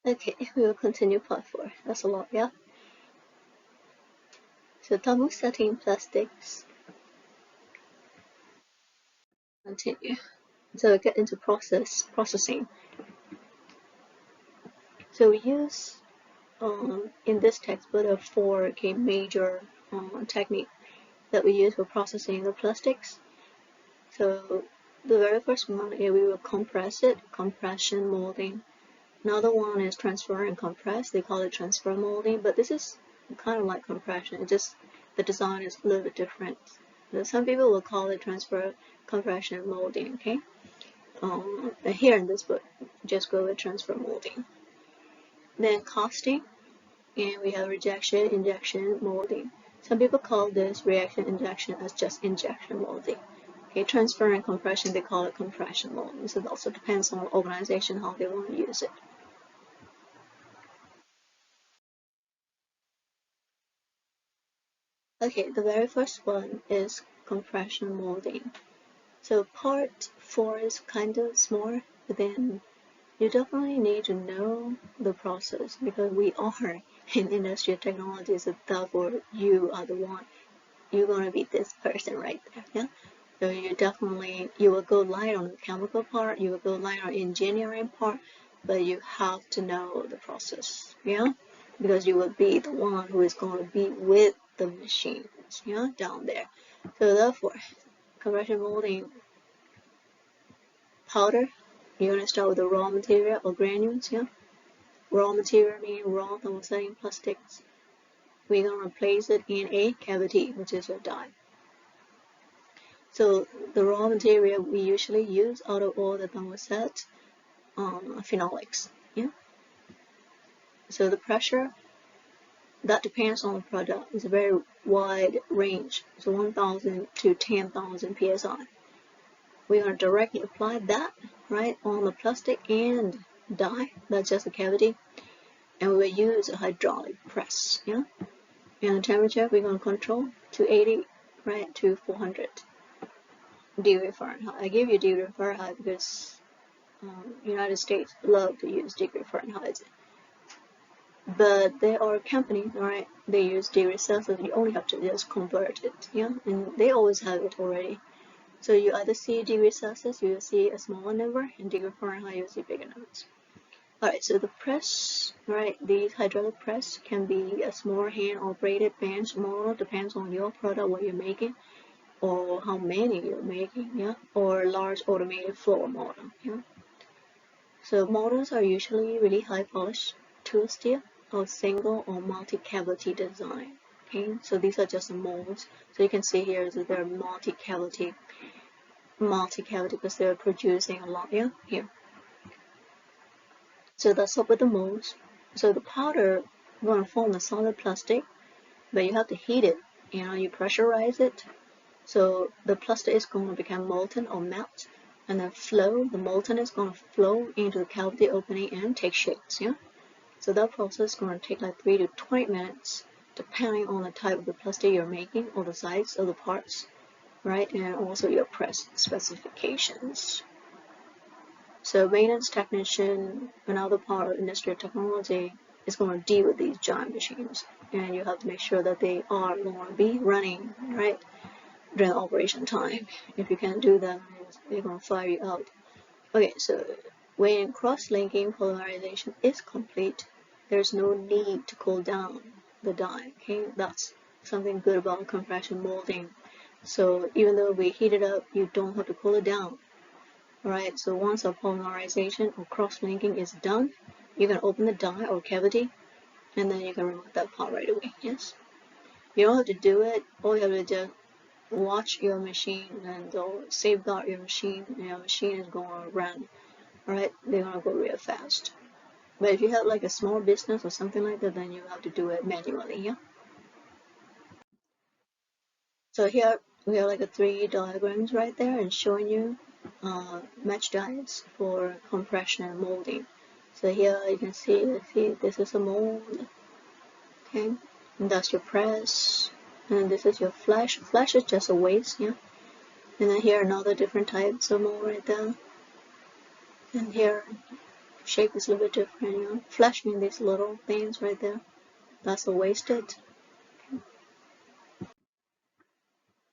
Okay, we will continue part 4. That's a lot, yeah? So thermosetting plastics. Continue. So we get into processing. So we use in this textbook there are 4 major techniques that we use for processing the plastics. So the very first one is we will compress it, compression molding. Another one is transfer and compress. They call it transfer molding, but this is kind of like compression. It just the design is a little bit different. Some people will call it transfer, compression, molding. Okay. Here in this book, just go with transfer molding. Then casting, and we have rejection, injection, molding. Some people call this reaction injection as just injection molding. Okay, transfer and compression, they call it compression molding. So it also depends on the organization how they want to use it. Okay, the very first one is compression molding. So part 4 is kind of small, but then you definitely need to know the process because we are in industrial technology, so therefore you are the one, you're going to be this person right there, yeah? So you will go light on the chemical part, you will go light on engineering part, but you have to know the process, yeah? Because you will be the one who is going to be with the machines, yeah, down there. So therefore, compression molding powder, you're going to start with the raw material or granules, yeah? Raw material meaning raw thermosetting plastics. We're going to place it in a cavity, which is a die. So the raw material we usually use out of all the thermoset phenolics, yeah? So the pressure, that depends on the product. It's a very wide range, so 1,000 to 10,000 psi. We're going to directly apply that right on the plastic and die. That's just a cavity, and we will use a hydraulic press. Yeah, and the temperature we're going to control 280 right to 400 degree Fahrenheit. I give you degree Fahrenheit because United States love to use degree Fahrenheit. But there are companies, right? They use degree Celsius. You only have to just convert it, yeah, and they always have it already. So you either see degree Celsius, you will see a smaller number, and degree Fahrenheit, you'll see bigger numbers. Alright, so the press, right, the hydraulic press can be a small hand-operated bench model, depends on your product, what you're making, or how many you're making, yeah, or large automated floor model, yeah. So models are usually really high-polished tool steel or single or multi-cavity design. Okay, so these are just the molds. So you can see here that they're multi-cavity because they're producing a lot, yeah, here. So that's up with the molds. So the powder is going to form a solid plastic, but you have to heat it. You pressurize it. So the plastic is going to become molten or melt, and then the molten is going to flow into the cavity opening and take shapes, yeah? So that process is going to take like 3 to 20 minutes, depending on the type of the plastic you're making or the size of the parts, right? And also your press specifications. So maintenance technician, another part of industrial technology, is going to deal with these giant machines, and you have to make sure that they are going to be running right during operation time. If you can't do that, they're going to fire you out. Okay, so when cross-linking polymerization is complete, there's no need to cool down the die. Okay, that's something good about compression molding. So even though we heat it up, you don't have to cool it down. Alright, so once a polymerization or cross-linking is done, you can open the die or cavity, and then you can remove that part right away, yes? You don't have to do it, all you have to do is watch your machine and safeguard your machine, and your machine is going to run, alright? They're going to go real fast. But if you have like a small business or something like that, then you have to do it manually, yeah? So here we have like a 3 diagrams right there and showing you match dies for compression and molding. So here you can see this is a mold, okay, and that's your press, and this is your flash. Flash is just a waste, yeah. And then here another different types of mold right there, and here shape is a little bit different, you know, flashing these little things right there. That's the wasted.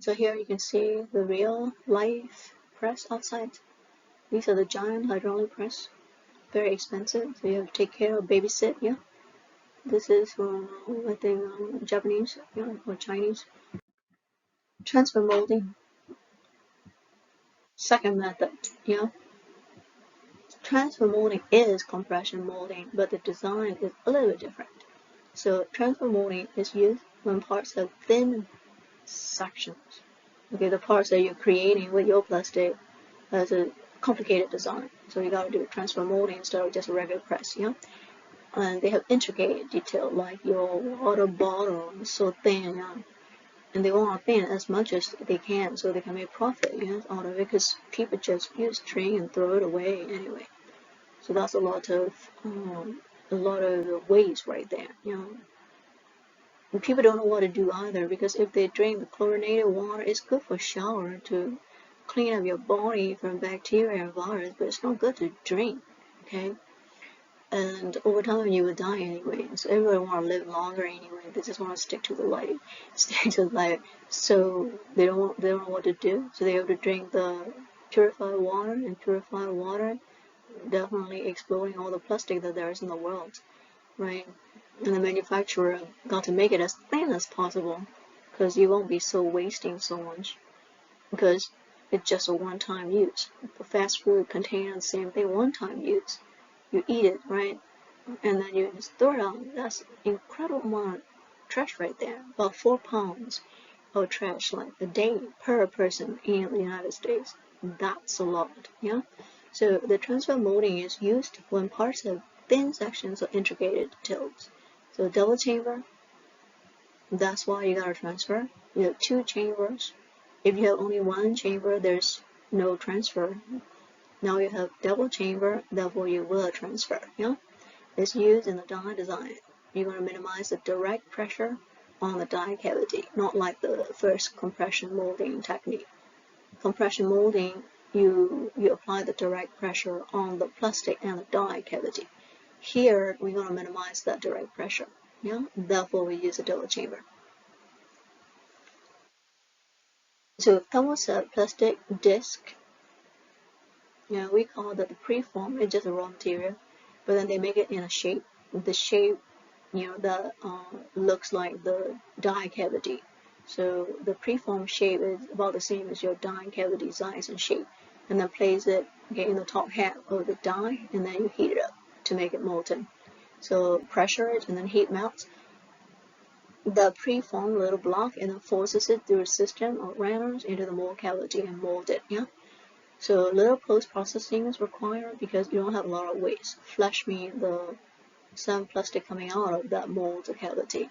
So here you can see the real life press outside. These are the giant hydraulic press, very expensive, so you have to take care of, babysit, yeah. This is from, I think, Japanese, yeah, or Chinese. Transfer molding, second method, yeah. Transfer molding is compression molding, but the design is a little bit different. So transfer molding is used when parts have thin sections. Okay, the parts that you're creating with your plastic has a complicated design, so you gotta do transfer molding instead of just a regular press, yeah. And they have intricate detail, like your water bottle is so thin, yeah. And they want to thin as much as they can so they can make profit, yeah, out of it, because people just use string and throw it away anyway. So that's a lot of waste right there, you know. And people don't know what to do either, because if they drink the chlorinated water, it's good for shower to clean up your body from bacteria and virus, but it's not good to drink. Okay, and over time you will die anyway. So everyone want to live longer anyway. They just want to stick to the light, stick to the light. So they don't know what to do. So they have to drink the purified water, and purified water definitely exploding all the plastic that there is in the world, right? And the manufacturer got to make it as thin as possible, because you won't be so wasting so much, because it's just a one-time use. The fast food container, the same thing, one-time use. You eat it, right? And then you just throw it out. That's incredible amount of trash right there. About 4 pounds of trash like a day per person in the United States. That's a lot, yeah? So the transfer molding is used when parts have thin sections or intricate details. So double chamber, that's why you gotta transfer. You have 2 chambers. If you have only 1 chamber, there's no transfer. Now you have double chamber, therefore you will transfer, yeah? It's used in the die design. You're going to minimize the direct pressure on the die cavity, not like the first compression molding technique. Compression molding, you apply the direct pressure on the plastic and the die cavity. Here, we're going to minimize that direct pressure. Yeah, therefore we use a double chamber. So thermoset plastic disc, yeah, we call that the preform. It's just a raw material, but then they make it in a shape. The shape, you know, that looks like the die cavity. So the preform shape is about the same as your die cavity size and shape, and then place it, okay, in the top half of the die, and then you heat it up to make it molten. So pressure it and then heat melts the preformed little block, and then forces it through a system of runners into the mold cavity and mold it. Yeah. So little post-processing is required because you don't have a lot of waste. Flash means some plastic coming out of that mold cavity,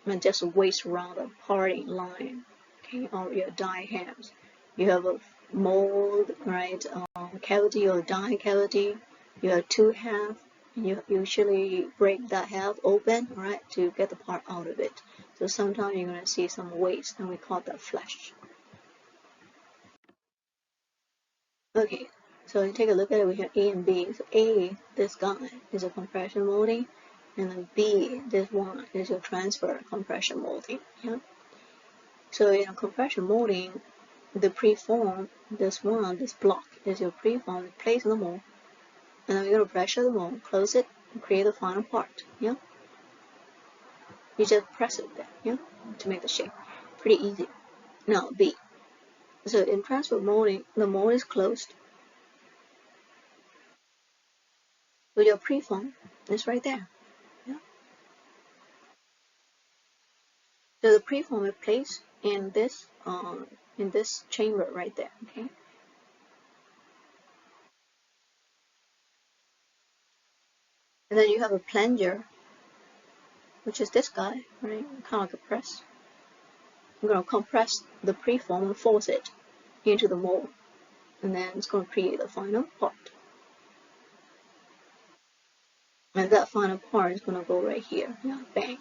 and just waste around the parting line, okay, on your die hands. You have a mold, right, cavity or die cavity. You have 2 halves. You usually break that half open, right, to get the part out of it. So sometimes you're going to see some waste, and we call that flash. Okay, so you take a look at it, we have A and B. So A, this guy, is a compression molding, and then B, this one, is your transfer compression molding. Yeah. So in a compression molding, the preform, this block is your preform, place in the mold, and then you're gonna pressure the mold, close it, and create the final part. Yeah. You just press it there, yeah, to make the shape. Pretty easy. Now B. So in transfer molding, the mold is closed. So your preform is right there. Yeah. So the preform is placed in this chamber right there. Okay. And then you have a plunger, which is this guy, right? Kind of like a press. I'm going to compress the preform and force it into the mold, and then it's going to create the final part. And that final part is going to go right here. Yeah, bang.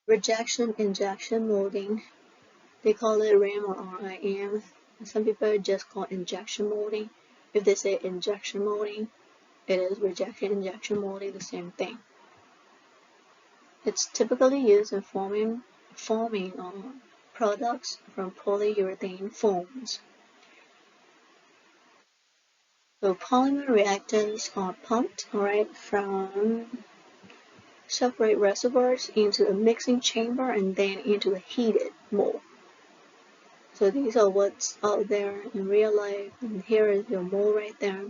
Rejection injection molding. They call it RIM or RIM. Some people just call injection molding. If they say injection molding, it is rejection injection molding, the same thing. It's typically used in forming products from polyurethane foams. So polymer reactants are pumped, from separate reservoirs into a mixing chamber and then into a heated mold. So these are what's out there in real life, and here is your mold right there.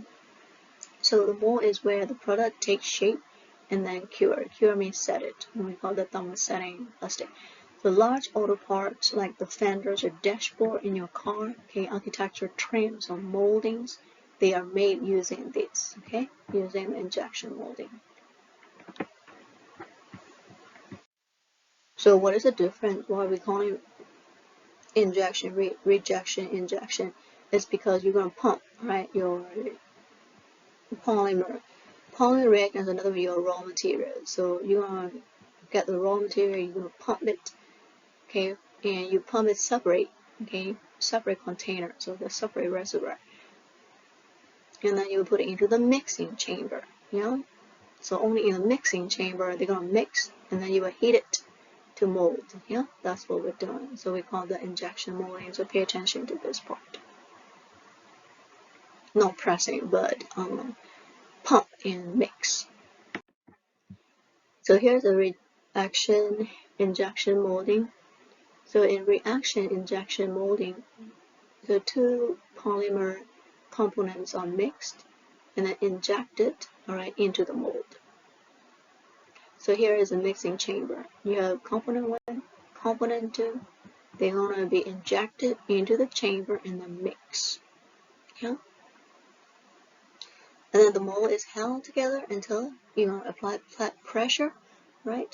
So the mold is where the product takes shape and then cure. Cure means set it, and we call it thermosetting plastic. The large auto parts like the fenders or dashboard in your car, architecture trims or moldings, they are made using this, using injection molding. So what is the difference? Why are we calling injection, rejection, injection? It's because you're going to pump, your polymer. Polymer reactant is another your raw material. So you're going to get the raw material, you're going to pump it, and you pump it separate, separate container, so the separate reservoir. And then you put it into the mixing chamber, So only in the mixing chamber, they're going to mix, and then you will heat it to mold, That's what we're doing. So we call that injection molding, so pay attention to this part. Not pressing, but pump and mix. So here's a reaction injection molding. So in reaction injection molding, the two polymer components are mixed and then injected, into the mold. So here is a mixing chamber. You have component 1, component 2. They're going to be injected into the chamber and then mix. And then the mold is held together until you apply pressure, and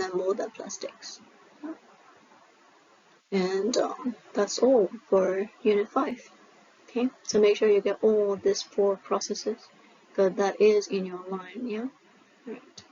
then mold the plastics. And that's all for Unit 5. So make sure you get all these 4 processes, because that is in your line, All right.